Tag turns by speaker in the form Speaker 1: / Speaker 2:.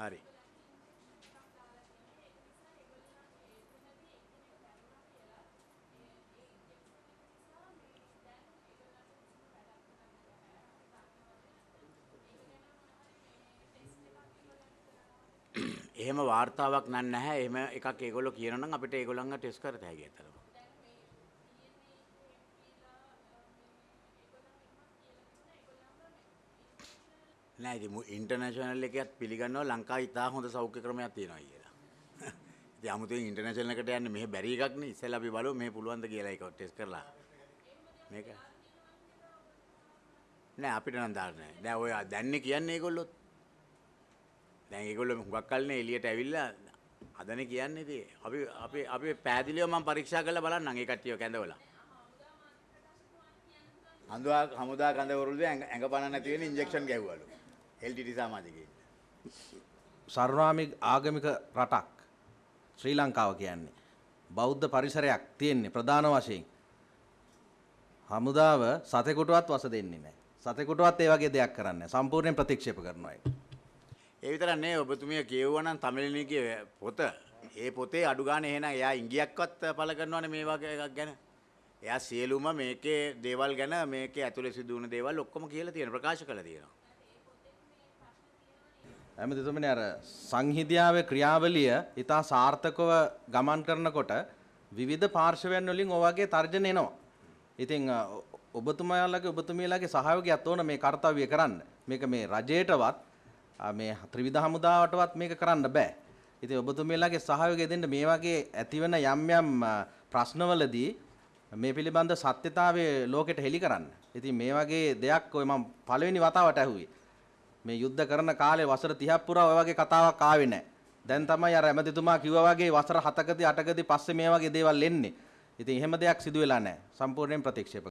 Speaker 1: හරි. එහෙම වාර්තාවක් නැහැ. එහෙම එකක් ඒගොල්ලෝ කියනවා නම් අපිට ඒගොල්ලන්ව ටෙස්ට් කරත හැකියි අතලම. නෑ ඉතින් ඉන්ටර්නැෂනල් එකත් පිළිගන්නවා ලංකාවේ ඉතා හොඳ සෞඛ්‍ය ක්‍රමයක් තියෙනවා කියලා. ඉතින් 아무තෙන් ඉන්ටර්නැෂනල් එකට යන්නේ මෙහෙ බැරි එකක් නේ. ඉස්සෙල්ලා අපි බලමු මෙහෙ පුළුවන්ද කියලා ඒක ටෙස්ට් කරලා. මේක නෑ අපිට නම් දාන්නේ නෑ. දැන් ඔය දැන්නේ කියන්නේ ඒගොල්ලොත්. දැන් ඒගොල්ලෝ හුඟක් කල්නේ එළියට ඇවිල්ලා අදනේ කියන්නේ ඉතින් අපි පෑදිලිව මම පරීක්ෂා කරලා බලන්නම් ඒ කට්ටියව කැඳවලා. හමුදා කඳවුරුද ඇඟ පණ නැති වෙන ඉන්ජෙක්ෂන් ගැහුවලු. LTT සමාජිකයින්.
Speaker 2: සර්වාමික ආගමික රටක් ශ්‍රී ලංකාව කියන්නේ බෞද්ධ පරිසරයක් තියෙන්නේ ප්‍රධාන වශයෙන්. හමුදාව සතෙකුටවත් වස දෙන්නේ නැහැ. සතෙකුටවත් ඒ වගේ දෙයක් කරන්නේ නැහැ. සම්පූර්ණයෙන් ප්‍රතික්ෂේප කරනවා ඒක.
Speaker 1: ඒ විතරක් නෙවෙයි ඔබතුමිය කියවුවා නම් තමිල්නිකේ පොත. ඒ පොතේ අඩු ගානේ එහෙනම් එයා ඉංගියක්වත් පළ කරනවනේ මේ වගේ එකක් ගැන. එයා සියලුම මේකේ දේවල් ගැන මේකේ ඇතුලේ සිදු වුණ දේවල් ඔක්කොම කියලා තියෙනවා ප්‍රකාශ කරලා තියෙනවා.
Speaker 2: ඇමතිතුමනි අර සංහිඳියාවේ ක්‍රියාවලිය ඉතා සාර්ථකව ගමන් කරනකොට විවිධ පාර්ශවයන් වලින් ඔය වගේ තර්ජන එනවා. ඉතින් ඔබතුමියලාගේ සහයෝගයත් ඕන මේ කාර්යය කරන්න. මේක මේ රජයටවත් මේ ත්‍රිවිධ හමුදාවටවත් මේක කරන්න බෑ. ඉතින් ඔබතුමියලාගේ සහයෝගය දෙන්න මේ වගේ ඇතිවන යම් ප්‍රශ්නවලදී මේ පිළිබඳ සත්‍යතාවය ලෝකෙට හෙළි කරන්න. ඉතින් මේ වගේ දෙයක් ඔය මම පළවෙනි වතාවට ඇහුවේ. මේ යුද්ධ කරන කාලේ වසර 30ක් පුරා ඔය වගේ කතාවක් ආවේ නැහැ. දැන් තමයි අර ඇමතිතුමා කිව්වා වගේ වසර 7කදී 8කදී පස්සේ මේ වගේ දේවල් එන්නේ. ඉතින් එහෙම දෙයක් සිදු වෙලා නැහැ. සම්පූර්ණයෙන් ප්‍රතික්ෂේප